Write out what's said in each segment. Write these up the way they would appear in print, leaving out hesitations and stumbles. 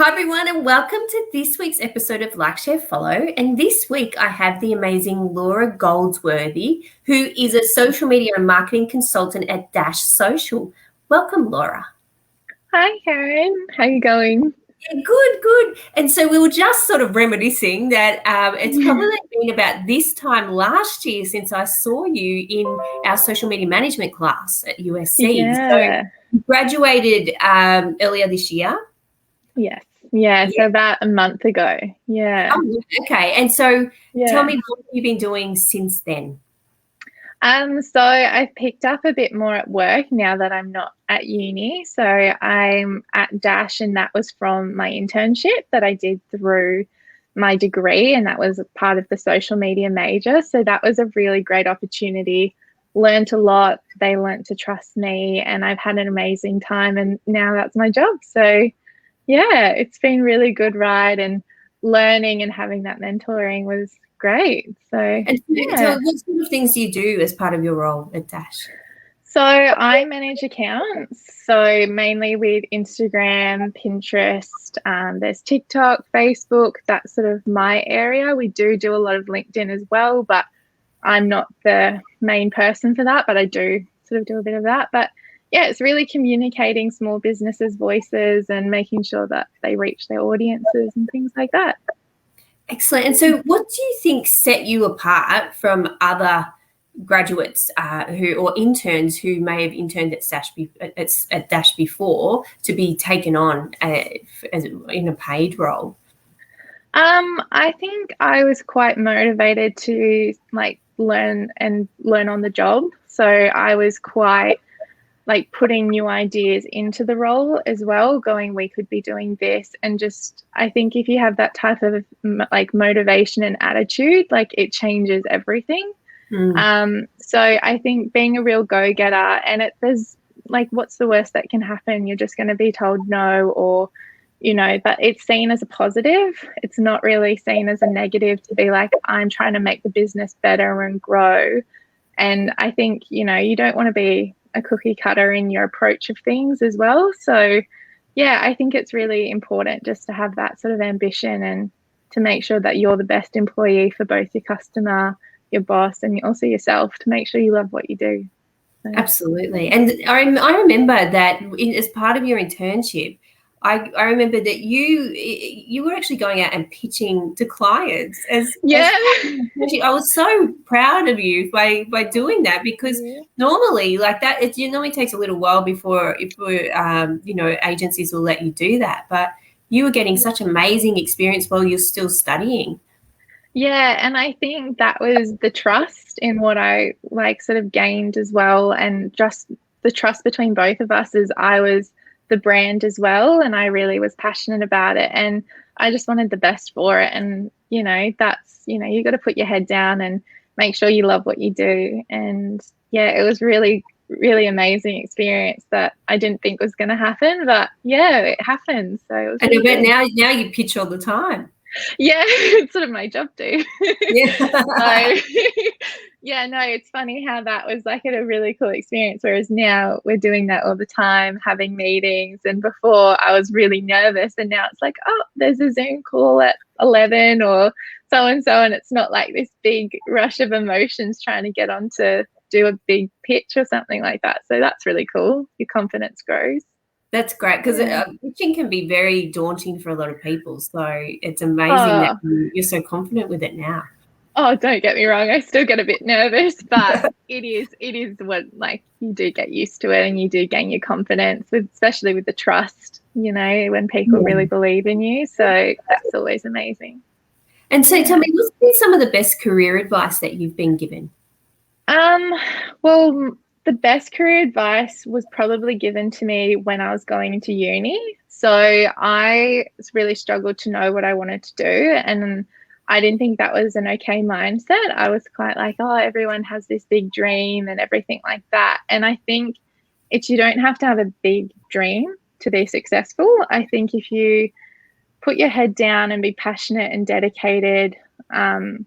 Hi everyone and welcome to this week's episode of Like, Share, Follow. And this week I have the amazing Laura Goldsworthy, who is a social media and marketing consultant at Dash Social. Welcome, Laura. Hi, Karen. How are you going? Yeah, good. And so we were just sort of reminiscing that it's probably been about this time last year since I saw you in our social media management class at USC. Yeah. So you graduated earlier this year. Yes. Yeah, so about a month ago. Yeah. Oh, okay. And so tell me what you've been doing since then. So I've picked up a bit more at work now that I'm not at uni. So I'm at Dash, and that was from my internship that I did through my degree, and that was part of the social media major. So that was a really great opportunity. Learned a lot. They learned to trust me, and I've had an amazing time, and now that's my job. So yeah, it's been really good ride, and learning and having that mentoring was great. So what sort of things do you do as part of your role at Dash? So I manage accounts, so mainly with Instagram, Pinterest, there's TikTok, Facebook, that's sort of my area. We do a lot of LinkedIn as well, but I'm not the main person for that, but I do sort of do a bit of that. But yeah, it's really communicating small businesses' voices and making sure that they reach their audiences and things like that. Excellent. And so what do you think set you apart from other graduates or interns who may have interned at Dash before to be taken on in a paid role? I think I was quite motivated to learn on the job. So I was quite putting new ideas into the role as well, going, we could be doing this. And just, I think if you have that type of motivation and attitude, it changes everything. So I think being a real go-getter, and there's what's the worst that can happen? You're just going to be told no, or, but it's seen as a positive. It's not really seen as a negative to be I'm trying to make the business better and grow. And I think, you don't want to be a cookie cutter in your approach of things as well. So yeah, I think it's really important just to have that sort of ambition and to make sure that you're the best employee for both your customer, your boss, and also yourself, to make sure you love what you do. So. Absolutely. And I remember that as part of your internship, I remember that you were actually going out and pitching to clients. I was so proud of you by doing that, because normally it normally takes a little while before agencies will let you do that. But you were getting such amazing experience while you're still studying. Yeah, and I think that was the trust in what I sort of gained as well, and just the trust between both of us as I was the brand as well, and I really was passionate about it, and I just wanted the best for it. And that's you got to put your head down and make sure you love what you do. And yeah, it was really amazing experience that I didn't think was going to happen, but yeah, it happened. So it was and really now you pitch all the time. Yeah, it's sort of my job too. Yeah. So, yeah, no, it's funny how that was a really cool experience, whereas now we're doing that all the time, having meetings. And before I was really nervous, and now it's oh, there's a Zoom call at 11 or so and so, and it's not this big rush of emotions trying to get on to do a big pitch or something like that. So that's really cool. Your confidence grows. That's great, because pitching can be very daunting for a lot of people. So it's amazing that you're so confident with it now. Oh, don't get me wrong. I still get a bit nervous, but it is what you do get used to it, and you do gain your confidence, especially with the trust, when people really believe in you. So that's always amazing. And so tell me, what's been some of the best career advice that you've been given? Well, the best career advice was probably given to me when I was going into uni. So I really struggled to know what I wanted to do, and I didn't think that was an okay mindset. I was quite oh, everyone has this big dream and everything like that. And I think you don't have to have a big dream to be successful. I think if you put your head down and be passionate and dedicated, to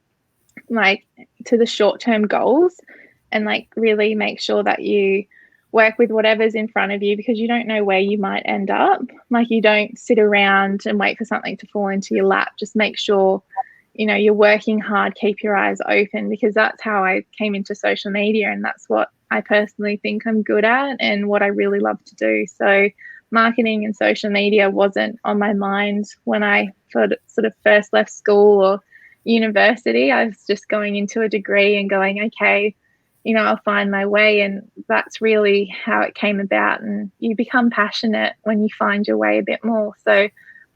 the short-term goals, and really make sure that you work with whatever's in front of you, because you don't know where you might end up. Like, you don't sit around and wait for something to fall into your lap. Just make sure, you know, you're working hard, keep your eyes open, because that's how I came into social media, and that's what I personally think I'm good at and what I really love to do. So marketing and social media wasn't on my mind when I sort of first left school or university. I was just going into a degree and going, okay, you know, I'll find my way. And that's really how it came about. And you become passionate when you find your way a bit more. So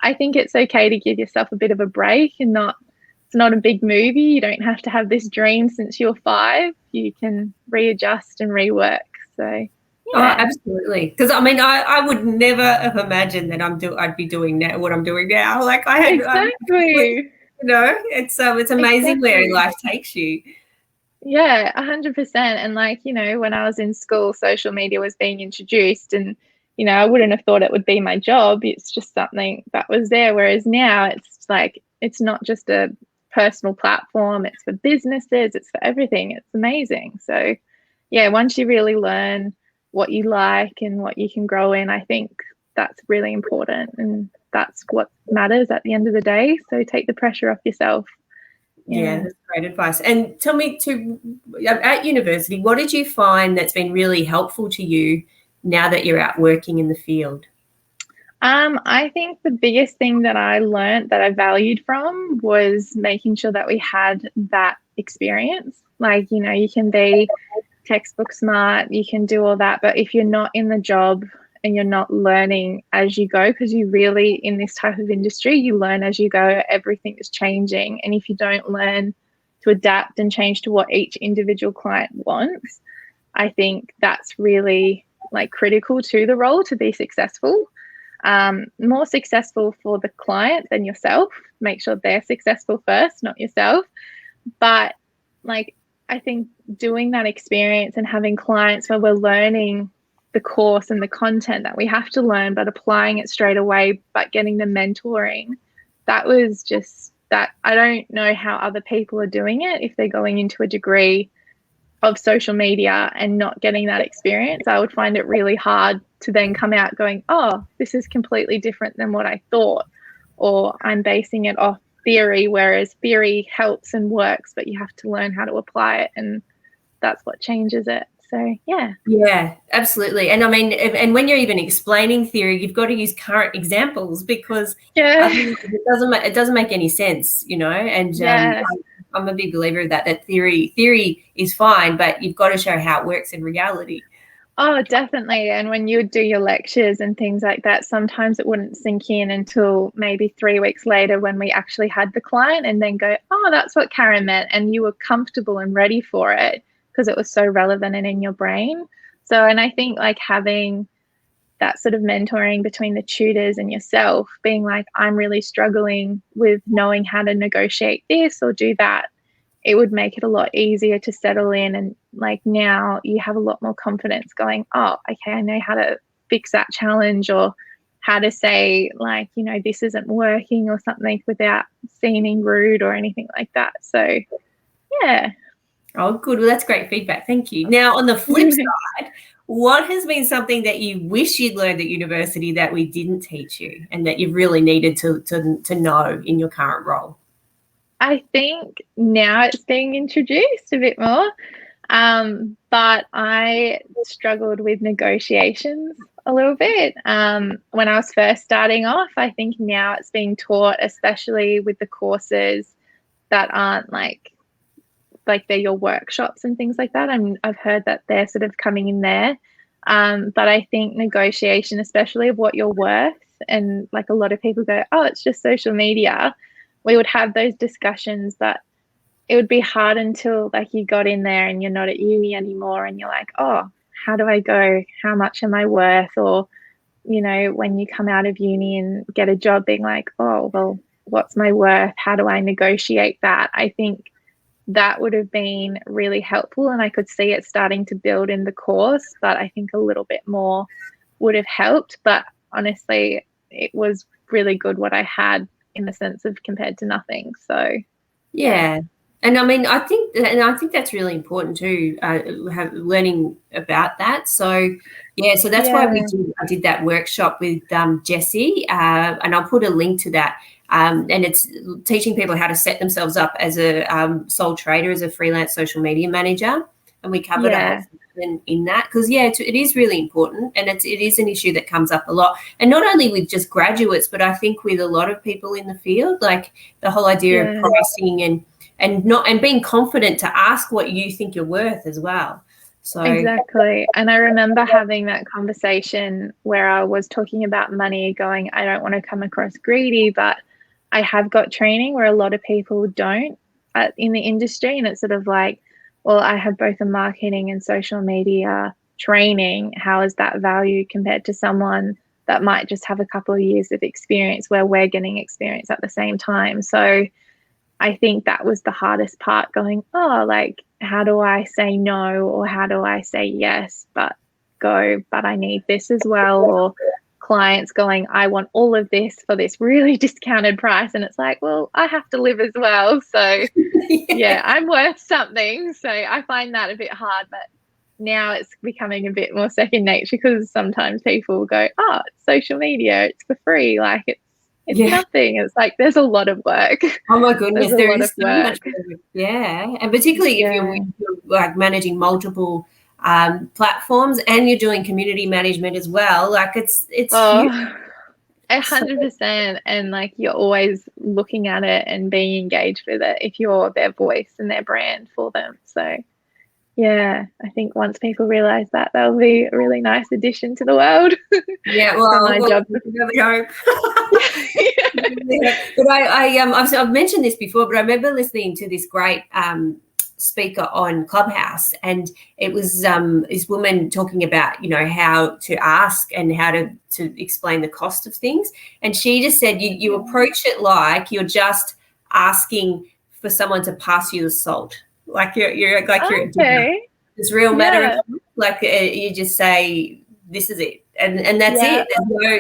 I think it's okay to give yourself a bit of a break, and it's not a big movie. You don't have to have this dream since you're 5. You can readjust and rework. So yeah. Oh, absolutely. Because I mean, I would never have imagined that I'd be doing now what I'm doing now. Like I had exactly. You know, it's amazing where life takes you. Yeah, 100%. And like, you know, when I was in school, social media was being introduced, and, you know, I wouldn't have thought it would be my job. It's just something that was there. Whereas now it's like, it's not just a personal platform, it's for businesses, it's for everything. It's amazing. So yeah, once you really learn what you like and what you can grow in, I think that's really important, and that's what matters at the end of the day. So take the pressure off yourself. Yeah, that's great advice. And tell me, at university, what did you find that's been really helpful to you now that you're out working in the field? I think the biggest thing that I learned that I valued from was making sure that we had that experience. Like, you know, you can be textbook smart, you can do all that, but if you're not in the job and you're not learning as you go, because you really, in this type of industry, you learn as you go, everything is changing. And if you don't learn to adapt and change to what each individual client wants, I think that's really like critical to the role to be successful. More successful for the client than yourself. Make sure they're successful first, not yourself. But like, I think doing that experience and having clients where we're learning the course and the content that we have to learn, but applying it straight away, but getting the mentoring, that was just that. I don't know how other people are doing it if they're going into a degree of social media and not getting that experience. I would find it really hard to then come out going, oh, this is completely different than what I thought, or I'm basing it off theory, whereas theory helps and works, but you have to learn how to apply it, and that's what changes it. So yeah, absolutely. And I mean, and when you're even explaining theory, you've got to use current examples, because it doesn't make any sense, you know. And I'm a big believer of that theory is fine, but you've got to show how it works in reality. Oh, definitely. And when you would do your lectures and things like that, sometimes it wouldn't sink in until maybe 3 weeks later when we actually had the client, and then go, oh, that's what Karen meant. And you were comfortable and ready for it because it was so relevant and in your brain. So, and I think like having that sort of mentoring between the tutors and yourself, being like, I'm really struggling with knowing how to negotiate this or do that, it would make it a lot easier to settle in. And like now you have a lot more confidence going, oh, okay, I know how to fix that challenge, or how to say, like, you know, this isn't working or something without seeming rude or anything like that. So yeah. Oh, good. Well, that's great feedback. Thank you. Now, on the flip side, what has been something that you wish you'd learned at university that we didn't teach you, and that you really needed to know in your current role? I think now it's being introduced a bit more, but I struggled with negotiations a little bit when I was first starting off. I think now it's being taught, especially with the courses that aren't like they're your workshops and things like that. I've heard that they're sort of coming in there. But I think negotiation, especially of what you're worth, and like a lot of people go, oh, it's just social media. We would have those discussions, but it would be hard until like you got in there and you're not at uni anymore and you're like, oh, how do I go? How much am I worth? Or, you know, when you come out of uni and get a job, being like, oh, well, what's my worth? How do I negotiate that? I think that would have been really helpful, and I could see it starting to build in the course, but I think a little bit more would have helped. But honestly, it was really good what I had, in the sense of compared to nothing. So yeah. And I mean, I think that's really important too. Learning about that. So yeah, so that's why I did that workshop with Jessie, and I'll put a link to that. And it's teaching people how to set themselves up as a sole trader, as a freelance social media manager, and we covered in that because it is really important, and it is an issue that comes up a lot, and not only with just graduates, but I think with a lot of people in the field, like the whole idea of pricing and being confident to ask what you think you're worth as well. So exactly. And I remember having that conversation where I was talking about money, going, I don't want to come across greedy, but I have got training where a lot of people don't in the industry. And it's sort of like, well, I have both a marketing and social media training. How is that value compared to someone that might just have a couple of years of experience where we're getting experience at the same time? So I think that was the hardest part, going, oh, like, how do I say no, or how do I say yes, but I need this as well? Or clients going, I want all of this for this really discounted price. And it's like, well, I have to live as well. So yeah, I'm worth something. So I find that a bit hard, but now it's becoming a bit more second nature, because sometimes people will go, oh, it's social media, it's for free. Like it's nothing. It's like there's a lot of work. Oh my goodness, there is so much work. Yeah, and particularly if you're like managing multiple platforms and you're doing community management as well. Like it's huge. 100%, and like you're always looking at it and being engaged with it if you're their voice and their brand for them. So yeah, I think once people realize that, that'll be a really nice addition to the world. Yeah, well, my job. But I've mentioned this before, but I remember listening to this great speaker on Clubhouse, and it was this woman talking about how to ask and how to explain the cost of things, and she just said you approach it like you're just asking for someone to pass you the salt. Like you're it's real matter of like you just say this is it, and that's it.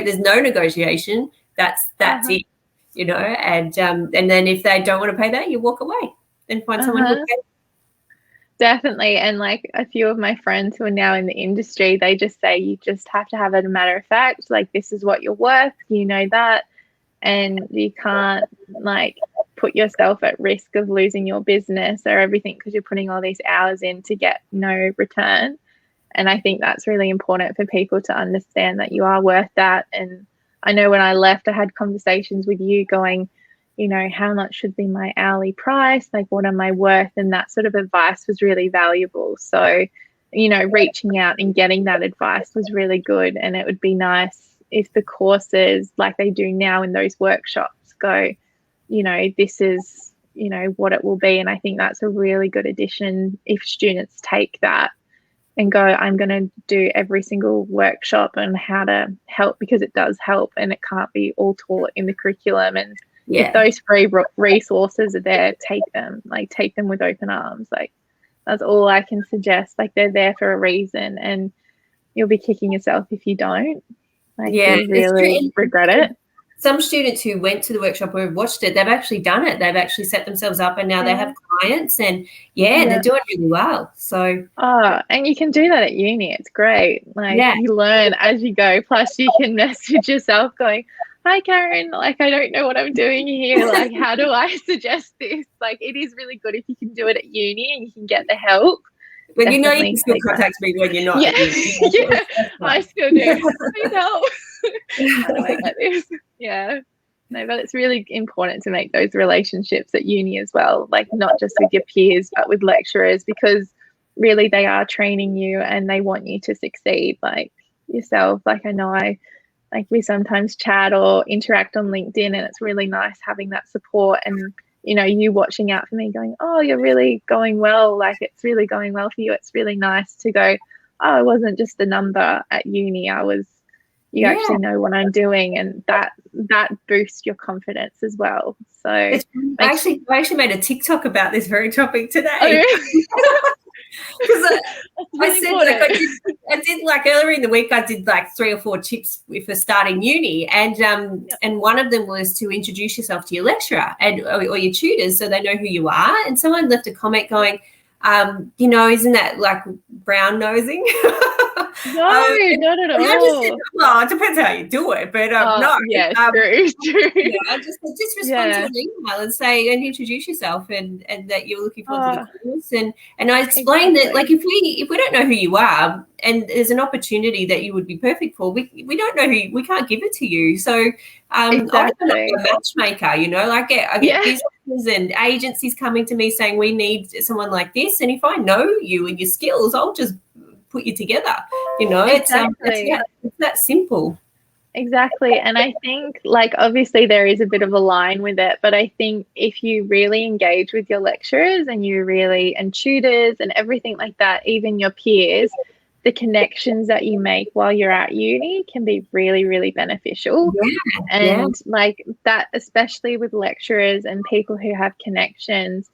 There's no negotiation. That's it, and then if they don't want to pay that, you walk away and find someone who will pay. Definitely. And like a few of my friends who are now in the industry, they just say you just have to have it a matter of fact, like this is what you're worth, that, and you can't like put yourself at risk of losing your business or everything because you're putting all these hours in to get no return. And I think that's really important for people to understand that you are worth that. And I know when I left, I had conversations with you going, how much should be my hourly price? Like, what am I worth? And that sort of advice was really valuable. So, reaching out and getting that advice was really good. And it would be nice if the courses, like they do now in those workshops, go, this is, what it will be. And I think that's a really good addition if students take that and go, I'm going to do every single workshop on how to help, because it does help and it can't be all taught in the curriculum. And if those free resources are there, take them with open arms. Like that's all I can suggest. Like they're there for a reason, and you'll be kicking yourself if you don't. Like you really regret it. Some students who went to the workshop or have watched it, they've actually done it. They've actually set themselves up, and now they have clients, and they're doing really well. So and you can do that at uni. It's great. Like you learn as you go. Plus you can message yourself going, hi Karen, like I don't know what I'm doing here. Like how do I suggest this? Like it is really good if you can do it at uni and you can get the help. Well, you can still contact me when you're not. I still do. Please help. How do I get this? Yeah. No, but it's really important to make those relationships at uni as well, like not just with your peers, but with lecturers, because really they are training you and they want you to succeed, like yourself. Like I know we sometimes chat or interact on LinkedIn, and it's really nice having that support and, you watching out for me going, oh, you're really going well. Like it's really going well for you. It's really nice to go, oh, I wasn't just a number at uni. You actually know what I'm doing, and that boosts your confidence as well. So I actually made a TikTok about this very topic today. Oh, really? Because I really said, like, I did like earlier in the week, I did like 3 or 4 tips for starting uni, and one of them was to introduce yourself to your lecturer or your tutors so they know who you are. And someone left a comment going, isn't that like brown nosing? No, not at all. I just said, well, it depends how you do it, but no. Yeah, true. Yeah, just respond to an email and say and introduce yourself and that you're looking forward to the course and I explained that like if we don't know who you are and there's an opportunity that you would be perfect for, we don't know we can't give it to you. So I'm not a matchmaker, I get businesses and agencies coming to me saying we need someone like this, and if I know you and your skills, I'll just put you together. It's that simple. Exactly. And I think, like, obviously there is a bit of a line with it, but I think if you really engage with your lecturers and tutors and everything like that, even your peers, the connections that you make while you're at uni can be really, really beneficial. Like that, especially with lecturers and people who have connections,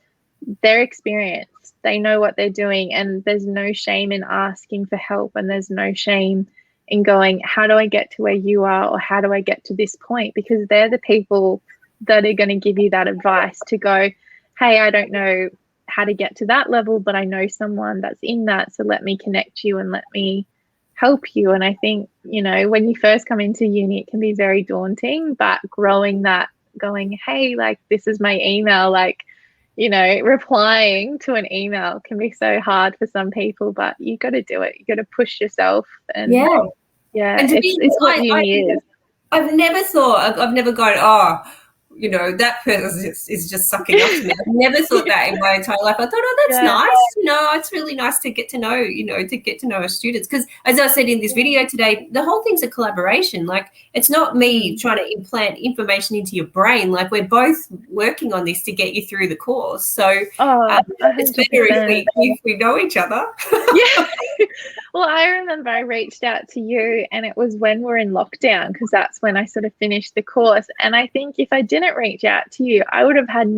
they're experienced, they know what they're doing, and there's no shame in asking for help, and there's no shame in going, how do I get to where you are, or how do I get to this point? Because they're the people that are going to give you that advice to go, hey, I don't know how to get to that level, but I know someone that's in that, so let me connect you and let me help you. And I think, when you first come into uni, it can be very daunting, but growing that, going, hey, like, this is my email, like, replying to an email can be so hard for some people, but you got to do it. You got to push yourself. And and it's what uni is. I've never gone, that person is just sucking up to me. I've never thought that in my entire life. I thought, that's nice. It's really nice to get to know, our students. Because as I said in this video today, the whole thing's a collaboration. Like, it's not me trying to implant information into your brain. Like, we're both working on this to get you through the course. So it's better if we know each other. Yeah. Well, I remember I reached out to you, and it was when we're in lockdown, because that's when I sort of finished the course. And I think if I didn't reach out to you, I would have had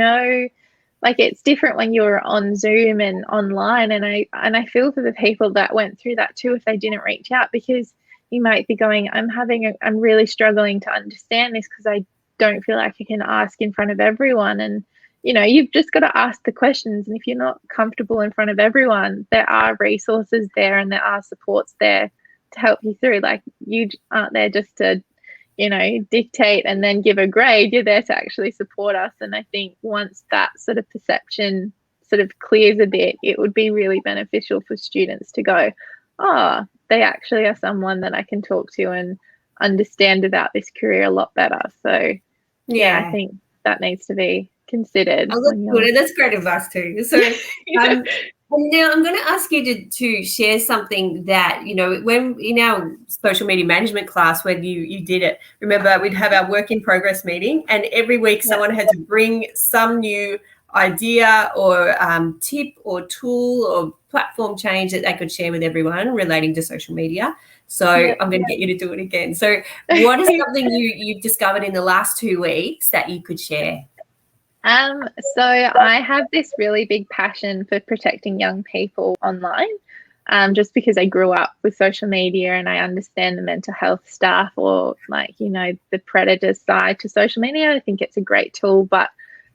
it's different when you're on Zoom and online. And I feel for the people that went through that too, if they didn't reach out, because you might be going, I'm really struggling to understand this because I don't feel like I can ask in front of everyone. And you've just got to ask the questions. And if you're not comfortable in front of everyone, there are resources there and there are supports there to help you through. Like, you aren't there just to, dictate and then give a grade. You're there to actually support us. And I think once that sort of perception sort of clears a bit, it would be really beneficial for students to go, they actually are someone that I can talk to and understand about this career a lot better. So, I think that needs to be considered. That's great advice too. So now I'm going to ask you to share something that, when in our social media management class, when you did it, remember we'd have our work in progress meeting, and every week someone had to bring some new idea or tip or tool or platform change that they could share with everyone relating to social media. So I'm going to get you to do it again. So what is something you've discovered in the last 2 weeks that you could share? So I have this really big passion for protecting young people online, just because I grew up with social media and I understand the mental health stuff, or the predator side to social media. I think it's a great tool, but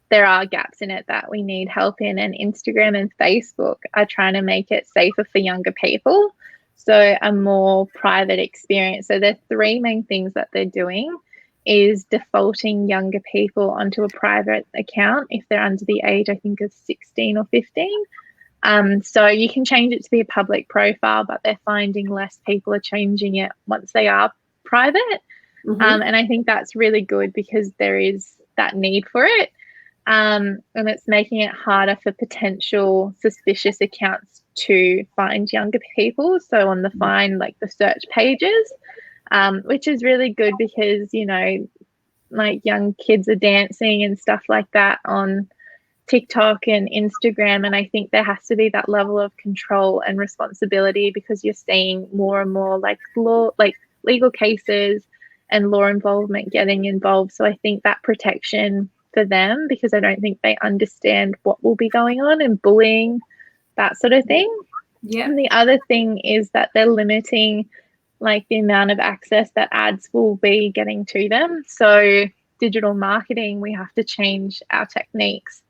there are gaps in it that we need help in. And Instagram and Facebook are trying to make it safer for younger people. So a more private experience. So there are 3 main things that they're doing. Is defaulting younger people onto a private account if they're under the age, I think, of 16 or 15. So you can change it to be a public profile, but they're finding less people are changing it once they are private. And I think that's really good because there is that need for it. And it's making it harder for potential suspicious accounts to find younger people. So on the find, like the search pages, which is really good because, young kids are dancing and stuff like that on TikTok and Instagram. And I think there has to be that level of control and responsibility because you're seeing more and more legal cases and law involvement getting involved. So I think that protection for them, because I don't think they understand what will be going on, and bullying, that sort of thing. Yeah. And the other thing is that they're limiting like the amount of access that ads will be getting to them. So digital marketing, we have to change our techniques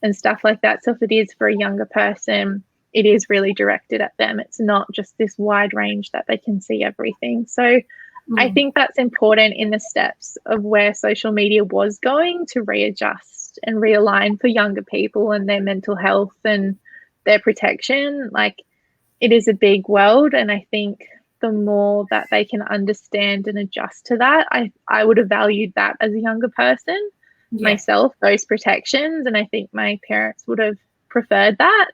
and stuff like that. So if it is for a younger person, it is really directed at them. It's not just this wide range that they can see everything. So I think that's important in the steps of where social media was going to readjust and realign for younger people and their mental health and their protection. Like, it is a big world, and I think the more that they can understand and adjust to that, I would have valued that as a younger person myself, those protections, and I think my parents would have preferred that.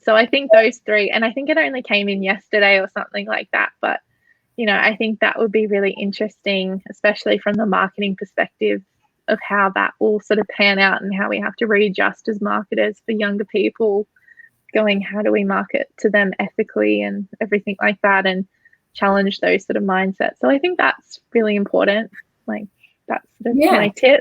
So I think those three, and I think it only came in yesterday or something like that, but you know, I think that would be really interesting, especially from the marketing perspective of how that will sort of pan out and how we have to readjust as marketers for younger people, going, how do we market to them ethically and everything like that, and challenge those sort of mindsets. So I think that's really important. Like, that's sort of my tip.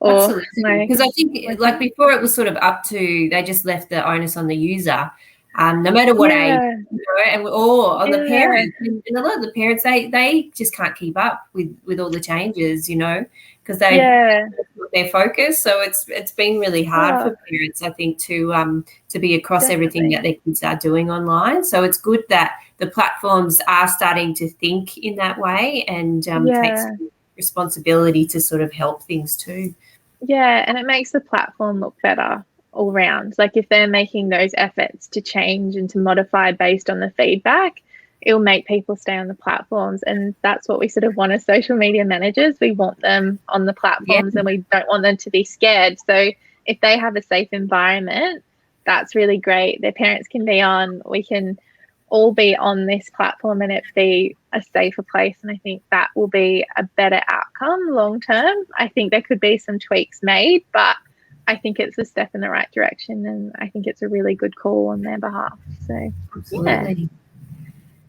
Absolutely. Because I think like before it was sort of up to, they just left the onus on the user. No matter what age, you know, and on the parents, and a lot of the parents, they just can't keep up with all the changes, you know, because their focus. So it's been really hard for parents, I think, to be across everything that their kids are doing online. So it's good that the platforms are starting to think in that way and take some responsibility to sort of help things too. Yeah, and it makes the platform look better all round. Like, if they're making those efforts to change and to modify based on the feedback, it'll make people stay on the platforms. And that's what we sort of want as social media managers. We want them on the platforms and we don't want them to be scared. So if they have a safe environment, that's really great. Their parents can be on, we can all be on this platform and it be a safer place. And I think that will be a better outcome long term. I think there could be some tweaks made, but I think it's a step in the right direction, and I think it's a really good call on their behalf. So, absolutely.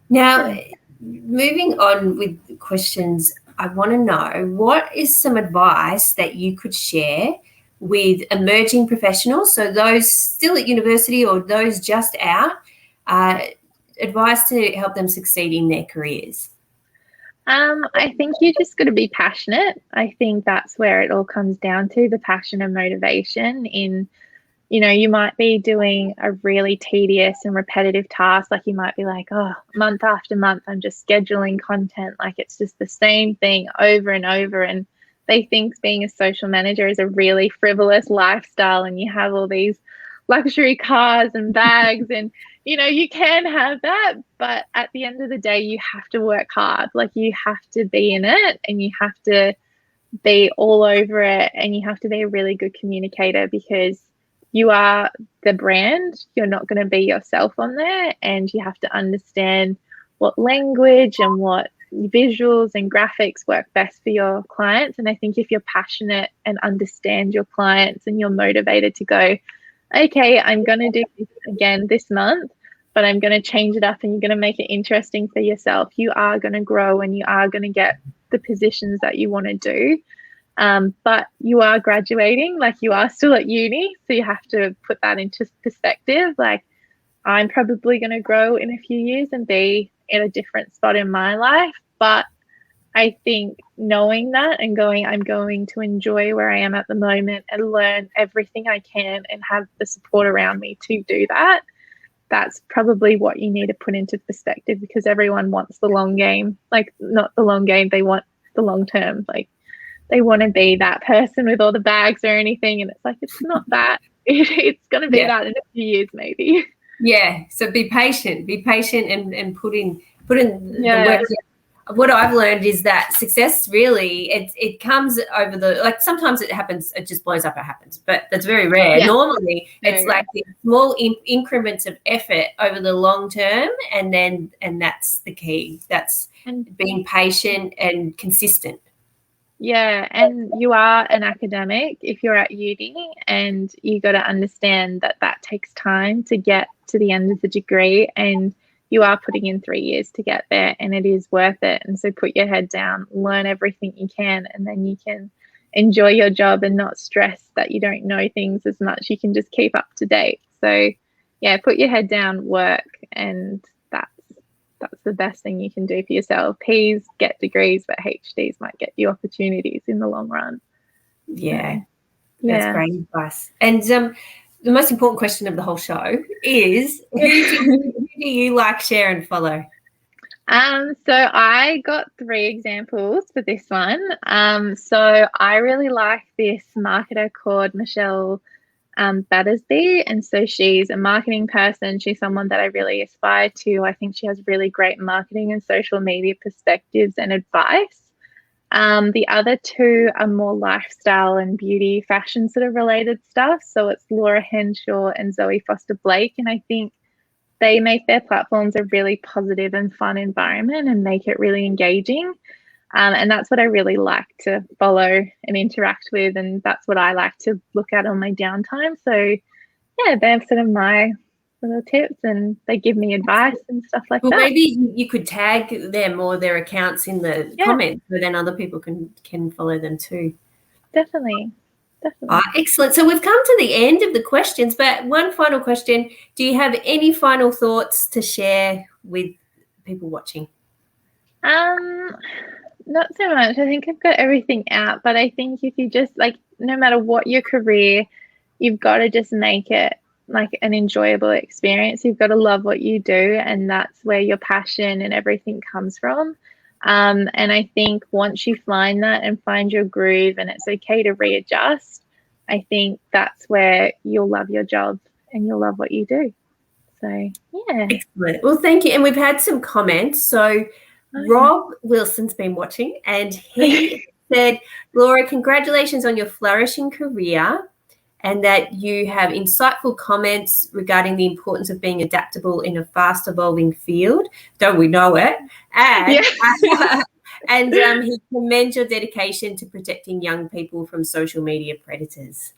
Now, moving on with questions, I want to know, what is some advice that you could share with emerging professionals, so those still at university or those just out, advice to help them succeed in their careers? I think you just got to be passionate. I think that's where it all comes down to, the passion and motivation in, you know, you might be doing a really tedious and repetitive task. Like, you might be like, oh, month after month, I'm just scheduling content. Like, it's just the same thing over and over. And they think being a social manager is a really frivolous lifestyle and you have all these luxury cars and bags and, you know, you can have that, but at the end of the day, you have to work hard. Like, you have to be in it and you have to be all over it, and you have to be a really good communicator, because you are the brand. You're not going to be yourself on there, and you have to understand what language and what visuals and graphics work best for your clients. And I think if you're passionate and understand your clients and you're motivated to go, okay, I'm going to do this again this month, but I'm going to change it up, and you're going to make it interesting for yourself, you are going to grow and you are going to get the positions that you want to do. But you are graduating, like, you are still at uni, so you have to put that into perspective. Like, I'm probably going to grow in a few years and be in a different spot in my life, but I think knowing that and going, I'm going to enjoy where I am at the moment and learn everything I can and have the support around me to do that. That's probably what you need to put into perspective, because everyone wants the long game. Like, not the long game, they want the long term. Like, they want to be that person with all the bags or anything. And it's like, it's not that. It's going to be that in a few years, maybe. Yeah. So be patient and put in the work. What I've learned is that success really, it comes over like, sometimes it happens, it just blows up, it happens, but that's very rare. Normally it's like the small increments of effort over the long term, and that's the key. That's being patient and consistent. Yeah, and you are an academic if you're at uni, and you got to understand that that takes time to get to the end of the degree, and you are putting in 3 years to get there, and it is worth it. And so put your head down, learn everything you can, and then you can enjoy your job and not stress that you don't know things as much. You can just keep up to date. So put your head down, work, and that's the best thing you can do for yourself. Ps get degrees, but HDs might get you opportunities in the long run. Yeah, that's great advice. And the most important question of the whole show is, who do you like, share, and follow? So I got 3 examples for this one. So I really like this marketer called Michelle Battersby, and so she's a marketing person. She's someone that I really aspire to. I think she has really great marketing and social media perspectives and advice. The other 2 are more lifestyle and beauty, fashion sort of related stuff. So it's Laura Henshaw and Zoe Foster Blake, and I think they make their platforms a really positive and fun environment and make it really engaging. And that's what I really like to follow and interact with. And that's what I like to look at on my downtime. So, yeah, they're sort of my little tips, and they give me advice and stuff like that. Maybe you could tag them or their accounts in the comments, so then other people can follow them too. Definitely. Excellent. So we've come to the end of the questions, but one final question. Do you have any final thoughts to share with people watching? Not so much. I think I've got everything out, but I think if you just, like, no matter what your career, you've got to just make it like an enjoyable experience. You've got to love what you do, and that's where your passion and everything comes from. And I think once you find that and find your groove, and it's okay to readjust, I think that's where you'll love your job and you'll love what you do. So, yeah. Excellent. Well, thank you. And we've had some comments. So Rob Wilson's been watching, and he said, Laura, congratulations on your flourishing career, and that you have insightful comments regarding the importance of being adaptable in a fast-evolving field. Don't we know it? And, he commends your dedication to protecting young people from social media predators.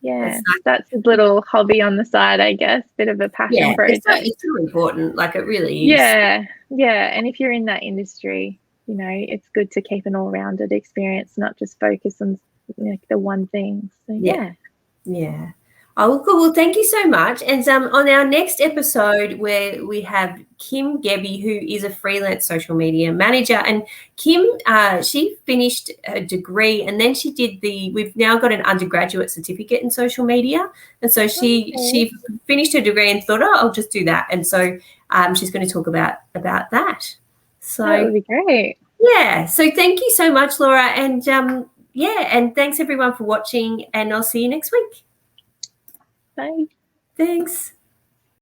Yeah. That's a little hobby on the side, I guess. Bit of a passion project. It's so important. Like, it really is. Yeah. And if you're in that industry, you know, it's good to keep an all-rounded experience, not just focus on like the one thing. So yeah. Oh, cool. Well, thank you so much. And on our next episode, where we have Kim Gebby, who is a freelance social media manager, and Kim, she finished a degree, and then she did we've now got an undergraduate certificate in social media, and so she finished her degree and thought, I'll just do that, and so she's going to talk about that. So that would be great. Yeah. So thank you so much, Laura, and and thanks everyone for watching, and I'll see you next week. Bye. Thanks.